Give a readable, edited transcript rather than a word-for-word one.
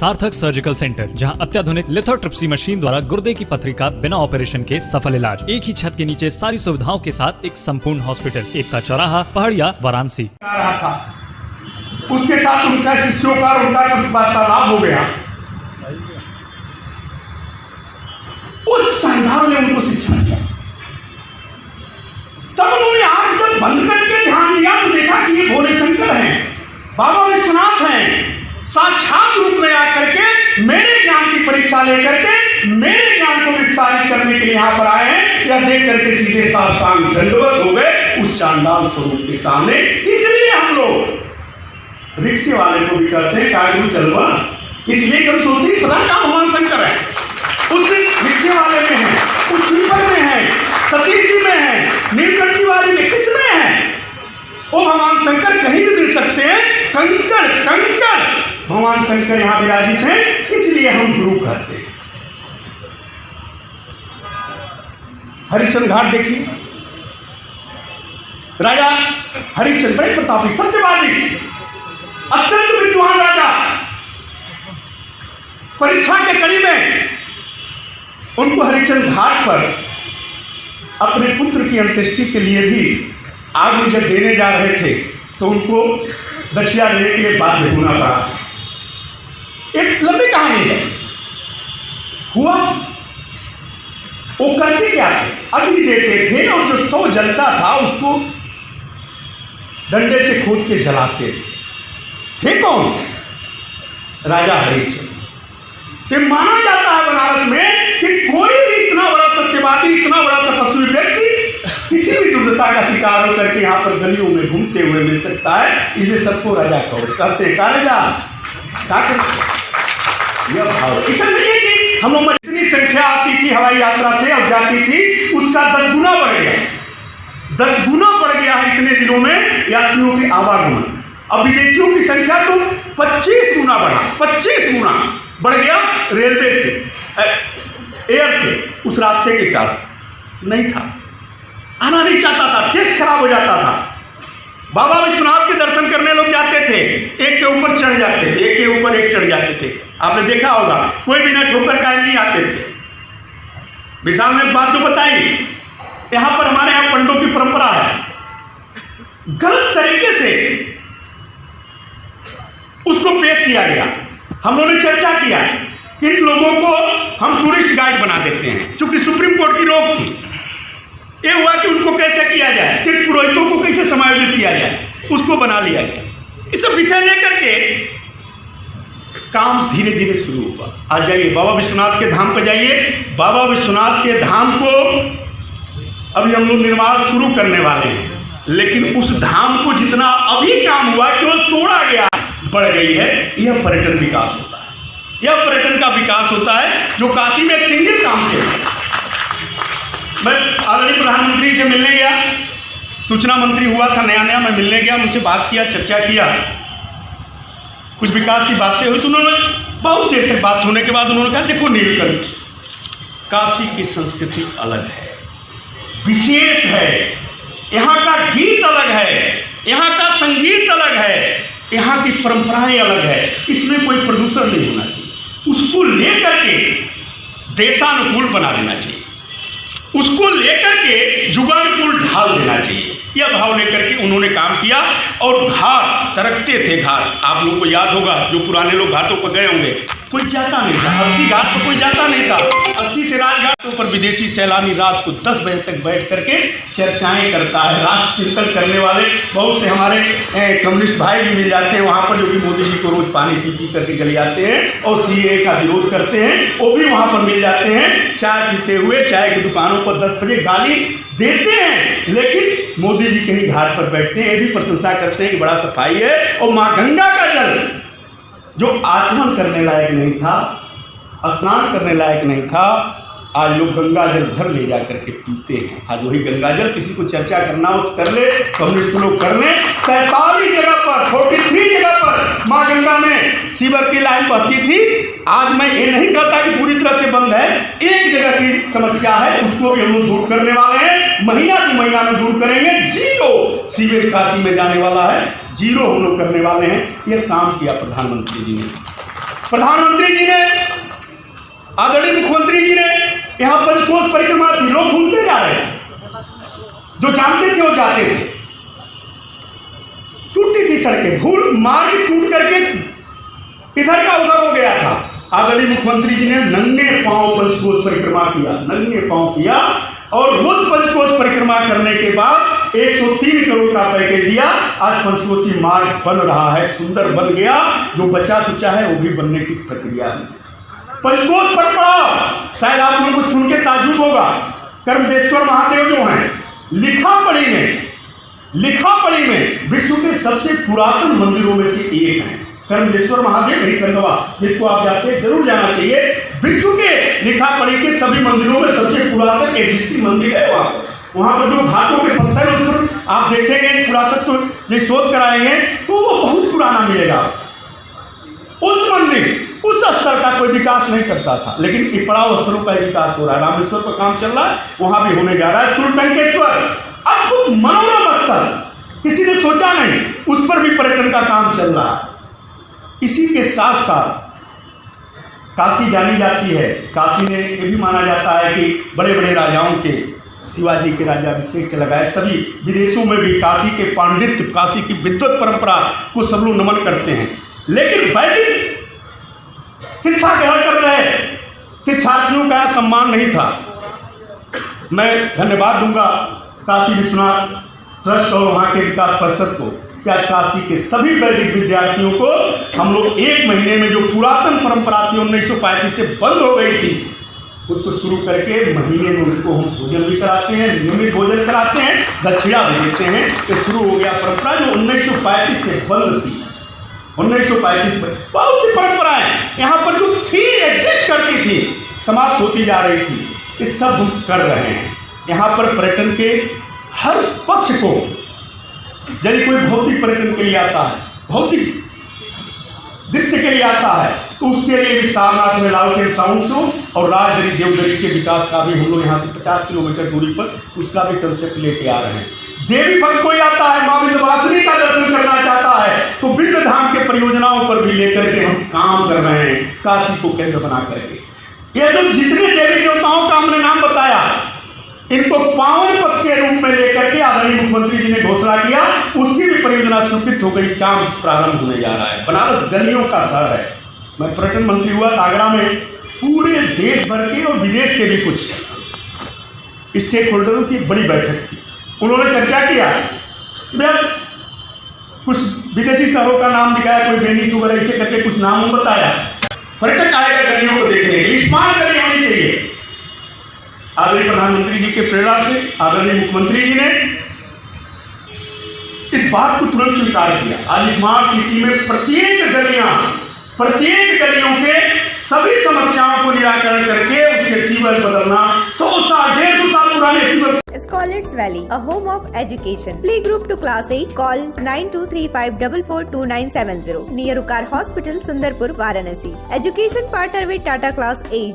सार्थक surgical centre, जहां अत्याधुनिक लिथोट्रिप्सी मशीन द्वारा गुर्दे की पथरी का बिना ऑपरेशन के सफल इलाज। एक ही छत के नीचे सारी सुविधाओं के साथ एक संपूर्ण हॉस्पिटल, एकता चौराहा, पहाड़िया, वाराणसी। रहा था उसके साथ उनका शिष्यों का उनका कुछ वार्तालाप हो गया। उस शानदार ने उनको शिक्षा दिया। तब उन्होंने आंख जब बंद करके ध्यान दिया तो देखा कि ये भोले शंकर हैं, बाबा विश्वनाथ हैं, साक्षात रूप में आकर के मेरे ज्ञान की परीक्षा लेकर के मेरे ज्ञान को विस्तारित करने के लिए यहाँ पर आए हैं। यह देख करके सीधे साष्टांग दंडवत हो गए उस शानदार स्वरूप के सामने। इसलिए हम लोग रिक्शे वाले को भी कहते हैं कागरू चलवा, इसलिए हम सोचते हैं पता कहाँ भगवान शंकर है। उस रिक्शे वाले में है, उस स्लीपर में है, सतीश जी में है, नीलकंठी वाली में, किसमें है? वो भगवान शंकर कहीं भी मिल सकते हैं। कंकड़ कंकड़ भगवान शंकर यहां विराजित हैं, इसलिए हम गुरु कहते हैं। हरिश्चंद्र घाट देखिए, राजा हरिश्चंद्र बड़े प्रतापी, सत्यवादी, अत्यंत विद्वान राजा। परीक्षा के कड़ी में उनको हरिश्चंद्र घाट पर अपने पुत्र की अंत्येष्टि के लिए भी आग जब देने जा रहे थे तो उनको दक्षिणा लेने के लिए बाध्य होना पड़ा। एक लंबी कहानी है। हुआ वो करते क्या थे, अग्नि देते थे और जो सौ जलता था उसको डंडे से खोद के जलाते थे कौन? राजा हरिश्चंद्र। माना जाता है बनारस में कि कोई भी इतना बड़ा सत्यवादी, इतना बड़ा तपस्वी व्यक्ति किसी भी दुर्दशा का शिकार होकर के यहाँ पर गलियों में घूमते हुए मिल सकता है। इसलिए सबको राजा कहते हैं, कालेजा क्या करते। यह भाव इसलिए कि हम लोग इतनी संख्या आती थी हवाई यात्रा से और जाती थी, उसका 10 गुना बढ़ गया, 10 गुना बढ़ गया है इतने दिनों में यात्रियों के आवागमन। अब विदेशियों की संख्या तो 25 गुना बढ़ा, 25 गुना बढ़ गया रेलवे से, एयर से। उस रास्ते के कारण नहीं था, आना नहीं चाहता था, टेस्ट खराब हो जाता था। बाबा विश्वनाथ के दर्शन करने लोग जाते थे, एक के ऊपर चढ़ जाते थे, एक के ऊपर एक चढ़ जाते थे। आपने देखा होगा, कोई बिना ठोकर खाए नहीं आते थे। विशाल ने बात जो बताई, यहां पर हमारे यहां पंडों की परंपरा है, गलत तरीके से उसको पेश किया गया। हम लोगों ने चर्चा किया, इन लोगों को हम टूरिस्ट गाइड बना देते हैं, क्योंकि सुप्रीम कोर्ट की रोक थी। ये हुआ कि उनको कैसे किया जाए, तीर्थ पुरोहितों को कैसे समायोजित किया जाए, उसको बना लिया गया। इस सब विषय लेकर के काम धीरे धीरे शुरू हुआ। आज जाइए बाबा विश्वनाथ के धाम पर जाइए। बाबा विश्वनाथ के धाम को अभी हम लोग निर्माण शुरू करने वाले हैं, लेकिन उस धाम को जितना अभी काम हुआ केवल तोड़ा गया, बढ़ गई है। यह पर्यटन विकास होता है, यह पर्यटन का विकास होता है जो काशी में सिंगल काम से। मैं आदरणीय प्रधानमंत्री से मिलने गया, सूचना मंत्री हुआ था नया नया, मैं मिलने गया, मुझसे बात किया, चर्चा किया, कुछ विकास की बातें हुई। तो उन्होंने बहुत देर तक बात होने के बाद उन्होंने कहा, देखो नीलकंठ, काशी की संस्कृति अलग है, विशेष है, यहाँ का गीत अलग है, यहाँ का संगीत अलग है, यहाँ की परंपराएं अलग है, इसमें कोई प्रदूषण नहीं होना चाहिए। उसको लेकर के देशानुकूल बना देना चाहिए, उसको लेकर के युगानुकूल ढाल देना चाहिए। यह भाव लेकर के उन्होंने काम किया और घाट तरकते थे। घाट आप लोग को याद होगा, जो पुराने लोग घाटों पर गए होंगे, कोई जाता नहीं था। 80 घाट पर कोई जाता नहीं था। 80 से राजघाटों पर विदेशी सैलानी रात को 10 बजे तक बैठ करके चर्चाएं करता है। राष्ट्र चिंतन करने वाले बहुत से हमारे कम्युनिस्ट भाई भी मिल जाते हैं वहाँ पर, जो कि मोदी जी को रोज पानी पी करके गले आते हैं और CAA का विरोध करते हैं, वो भी वहाँ पर मिल जाते हैं चाय पीते हुए। चाय की दुकानों पर 10 बजे गाली देते हैं, लेकिन मोदी जी कहीं घाट पर बैठते हैं, ये भी प्रशंसा करते हैं कि बड़ा सफाई है। और माँ गंगा का जल जो आचमन करने लायक नहीं था, स्नान करने लायक नहीं था, आज लोग गंगा जल घर ले जा करके पीते हैं। आज वही गंगा जल, किसी को चर्चा करना हो तो कर ले, कम्युनिस्ट लोग कर ले। 43 जगह पर, 43 जगह पर माँ गंगा में सीवर की लाइन बहती थी। आज मैं ये नहीं कहता कि पूरी तरह से बंद है, एक जगह की समस्या है, उसको भी हम लोग दूर करने वाले हैं। महीना की महीना में दूर करेंगे। 0 सीवेज काशी में जाने वाला है, 0 हम लोग करने वाले हैं। यह काम किया प्रधानमंत्री जी ने। प्रधानमंत्री जी ने, आदरणीय मुख्यमंत्री जी ने यहाँ पंचकोश परिक्रमा की, लोग भूलते जा रहे हैं, जो जानते थे वो जाते थे। टूटी थी सड़कें, भूल मार्ग टूट करके इधर का उधर हो गया था। आदरणीय मुख्यमंत्री जी ने नंगे पांव पंचकोश परिक्रमा किया, नंगे पांव किया, और उस पंचकोश परिक्रमा करने के बाद 103 करोड़ का पैकेज दिया। आज पंचकोशी मार्ग बन रहा है, सुंदर बन गया, जो बचा कुचा है वो भी बनने की प्रक्रिया में। पंचकोश परिक्रमा, शायद आप लोगों को सुन के ताज्जुब होगा, कर्मदेश्वर महादेव जो हैं, लिखापड़ी में विश्व के सबसे पुरातन मंदिरों में से एक हैं। कर्मदेश्वर महादेव हरिकंदवा, जिसको आप जाते हैं, जरूर जाना चाहिए। विश्व के लिखापड़ी के सभी मंदिरों में सबसे पुरातन एग्जिस्टिंग मंदिर है वहां पर जो घाटों के पत्थर, उस पर आप देखेंगे पुरातत्व जो शोध कराएंगे तो वो बहुत पुराना मिलेगा। उस मंदिर, उस स्तर का कोई विकास नहीं करता था, लेकिन इपड़ाव स्तरों का विकास हो रहा है। रामेश्वर पर काम चल रहा है, वहां भी होने जा रहा है। सूर्यटंकेश्वर, अद्भुत मनोरम स्थल, किसी ने सोचा नहीं, उस पर भी पर्यटन का काम चल रहा है। इसी के साथ साथ काशी जानी जाती है। काशी ने यह भी माना जाता है कि बड़े बड़े राजाओं के, शिवाजी के राज्याभिषेक से लगाए सभी विदेशों में भी काशी के पांडित्य, काशी की विद्वत परंपरा को सब लोग नमन करते हैं। लेकिन वैदिक शिक्षा ग्रहण कर रहे शिक्षार्थियों का सम्मान नहीं था। मैं धन्यवाद दूंगा काशी विश्वनाथ ट्रस्ट और वहाँ के विकास परिषद को, क्या काशी के सभी वैदिक विद्यार्थियों को हम लोग 1 महीने में जो पुरातन परंपरा थी 1935 से बंद हो गई थी, उसको शुरू करके महीने में उनको हम भोजन भी कराते हैं, नियमित भोजन कराते हैं, दक्षिणा भी देते हैं। ये शुरू हो गया परंपरा जो 1935 से बंद थी। 1935 में बहुत सी परंपराएं यहाँ पर जो थी, एग्जिस्ट करती थी, समाप्त होती जा रही थी। ये सब हम कर रहे हैं। यहाँ पर पर्यटन के हर पक्ष को, यदि कोई भौतिक पर्यटन के लिए आता है, भौतिक दृश्य के लिए आता है, तो उसके लिए भी सारनाथ में लालटेन साउंड शो और राजदरी देवदरी के विकास का भी हम लोग यहाँ से 50 किलोमीटर दूरी पर उसका भी कंसेप्ट लेके आ रहे हैं। देवी भक्त कोई आता है, माँ विंध्यवासिनी का दर्शन करना चाहता है, तो विंध्य धाम के परियोजनाओं पर भी लेकर के हम काम कर रहे हैं, काशी को केंद्र बना करके। यह जो जितने देवी देवताओं का हमने नाम बताया, इनको पावन पथ के रूप में लेकर के आदरणीय मुख्यमंत्री जी ने घोषणा किया, उसकी भी परियोजना स्वीकृत हो गई, काम प्रारंभ होने जा रहा है। बनारस गलियों का शहर है। मैं पर्यटन मंत्री हुआ तो आगरा में पूरे देश भर के और विदेश के भी कुछ स्टेक होल्डरों की बड़ी बैठक थी। उन्होंने चर्चा किया, कुछ विदेशी शहरों का नाम दिखाया, कोई वेनिस वगैरह ऐसे करके कुछ नाम बताया। पर्यटक आएगा गलियों को देखने के लिए, स्मार्ट गली होनी चाहिए। आदरणीय प्रधानमंत्री जी के प्रेरणा से आदरणीय मुख्यमंत्री जी ने इस बात को तुरंत स्वीकार किया। आज स्मार्ट सिटी में प्रत्येक गलियों के सभी समस्याओं को निराकरण करके उसके सीवर बदलना, 100 साल 150 साल पुराने sewer. Scholars Valley, a home of education. Playgroup to class 8. Call 9235442970. Near Ukar Hospital, Sundarpur, Varanasi. Education partner with Tata Class 8.